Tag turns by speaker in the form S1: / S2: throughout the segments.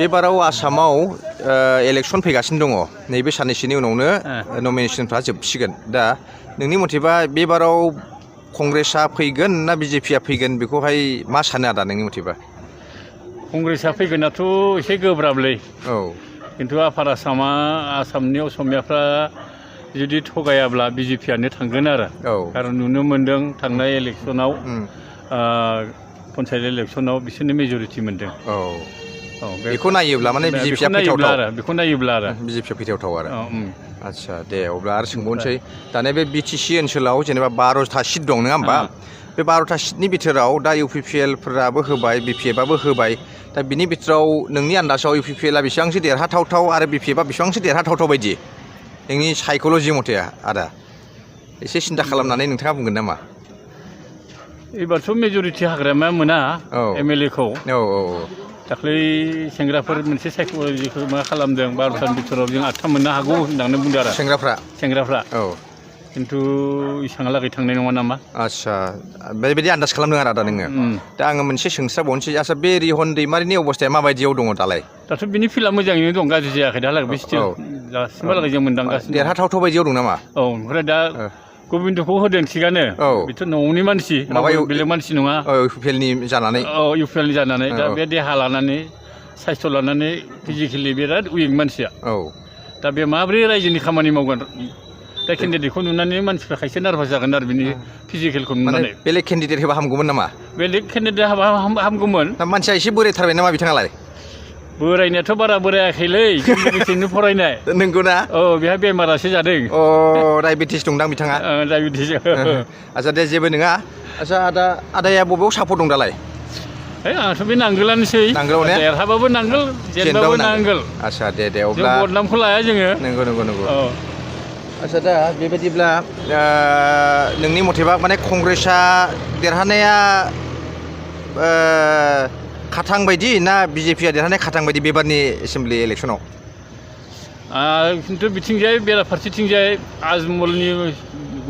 S1: बे बाराव आसामाव इलेक्सन फैगासिनो दङ नैबे साननैसोनि उनावनो नमिनेसनफ्रा जोबसिगोन दा नोंनि मथेबा बे बाराव कंग्रेसआ फैगोन ना बिजेपिआ फैगोन बेखौहाय मा सानो आदा नोंनि मथेबा
S2: कंग्रेसआ फैगोनाथ' एसे गोब्राबलै
S1: औ
S2: खिन्थु आफार आसामनि असमियाफ्रा जुदि थगायाब्ला बिजेपिआनो थांगोन आरो खारन नुनो मोन्दों थांनाय इलेक्सनाव पन्सायत इलेक्सनाव बिसोरनो मेजरिटि मोन्दों
S1: बेखौ नायोब्ला माने बिजेपिआ फैथावथाव
S2: बेखौ नायोब्ला आरो
S1: बिजेपिआ फैथावथाव आरो आच्छा दे अब्ला आरो सोंबावनोसै दानिया बे बिटिसि ओनसोलाव जेनेबा 12टा सिट दं नङा होमबा बे 12टा सिटनि बिथोराव दा इउपिपिएलफोराबो होबाय बिपिएफआबो होबाय दा बिनि बिथोराव नोंनि आन्दाजाव इउपिपिएलआ बेसेबांसो देरहाथावथाव आरो बिपिएफआ बेसेबांसो देरहाथावथाव बायदि नोंनि साइक'लजि मथे आदा एसे सिन्था खालामनानै नोंथाङा बुंगोन नामा
S2: एबारथ' मेजरिटि हाग्रामाया मोना एमएलएखौ दाख्लै सेंग्राफोर मोनसे साइक'लजिखौ मा खालामदों 12टानि बिथोराव जों 8टा मोननो हागौ होननानै बुंदों आरो सेंग्राफ्रा खिन्थु इसांहालागै थांनाय नङा नामा
S1: आच्छा बेबायदि आन्दाज खालामदों आरो आदा नोङो दा आङो मोनसे सोंस्राबावनोसै आच्छा बे रिहन दैमारिनि अबस्थाया माबायदियाव दङ दालाय
S2: दाथ' बिनि फिल्डआ मोजाङैनो दं गाज्रि जायाखै दालागै बे स्टिल दासिमहालागै जों मोनदांगासिनो
S1: देरहाथावथाव बायदियाव दं नामा
S2: ओमफ्राय दा गबिन्दखौ होदों थिगानो बेथ' न'नि मानसि बेलेग मानसि नङा
S1: इउपिपिएलनि जानानै
S2: इउपिपिएलनि जानानै दा बे देहा लानानै साइस्थ' लानानै फिजिकेलि बिराद उइक मानसिया दा बे माब्रै रायजोनि खामानि मावगोन दा केन्डिडेटखौ नुनानै मानसिफ्रा खायसे नार्भास जागोन आरो बिनि फिजिकेलखौ नुनानै
S1: बेलेग केन्डिडेट होबा हामगौमोन नामा
S2: बेलेग केन्डिडेट होबा हामगौमोन
S1: दा मानसिया एसे बोरायथारबाय नामा बिथाङालाय
S2: बोरायनायाथ' बारा बोरायाखैलै लोगोसेनो फरायनाय
S1: नंगौना
S2: बेहा बेमारासो जादों
S1: डायबेटिस दंदां बिथाङा
S2: डायबेटिस
S1: आच्छा दे जेबो नङा आच्छा आदाया बबेयाव सापर्ट दं दालाय
S2: आंथ' बे नांगोलानोसै देरहाबाबो नांगोल जेनबाबो नांगोल
S1: आच्छा दे अब्ला
S2: बदनामखौ लाया जोङो
S1: नंगौ आच्छा दा बेबायदिब्ला नोंनि मथेबा माने कंग्रेसआ देरहानाया खाथां बायदि ना बिजेपिआ देरहानाय खाथां बायदि बेबारनि एसेम्बलि इलेक्सनाव
S2: खिन्थु बिथिंजाय बेराफारसेथिंजाय आजमलनि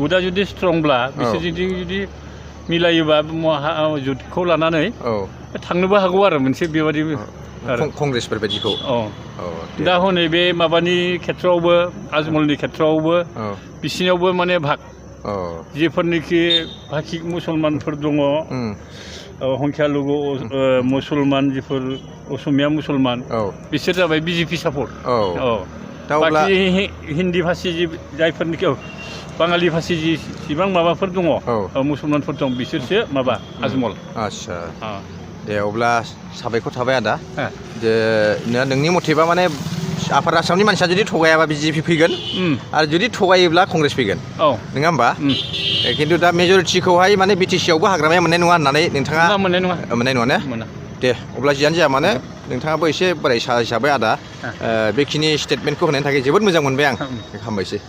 S2: गुदा जुदि स्ट्रंब्ला बिसोरजों जुदि मिलायोबा जुटखौ लानानै थांनोबो हागौ आरो मोनसे बेबादि
S1: कंग्रेसफोर बायदिखौ
S2: दा हनै बे माबानि खेथ्रआवबो आजमलनि खेथ्रआवबो बिसिनियावबो माने भाग जेफोरनिखि बाखि मुसलमानफोर दङ हंख्यालुगु मुसलमान जिफोर असमिया मुसलमान बिसोर जाबाय बिजेपि सापर्ट बाखि हिन्दी भाषी जायफोरनिखि बाङालि भाषी जिसिबां माबाफोर दङ मुसलमानफोर दं बिसोरसो माबा आजमल
S1: आच्छा दे अब्ला साबायखर थाबाय आदा जे नोंनि मथेबा माने आफार आसामनि मानसिया जुदि थगायाबा बिजेपि फैगोन आरो जुदि थगायोब्ला कंग्रेस फैगोन नङा होमबा खिन्थु दा मेजरिटिखौहाय माने बिटिसिआवबो हाग्रामाया मोननाय नङा होननानै नोंथाङा मोननाय नङा ने दे अब्ला जियानो जाया मानो नोंथाङाबो एसे बोरायसा हिसाबै आदा बेखिनि स्टेटमेन्टखौ होनायनि थाखाय जोबोद मोजां मोनबाय आं हामबायसै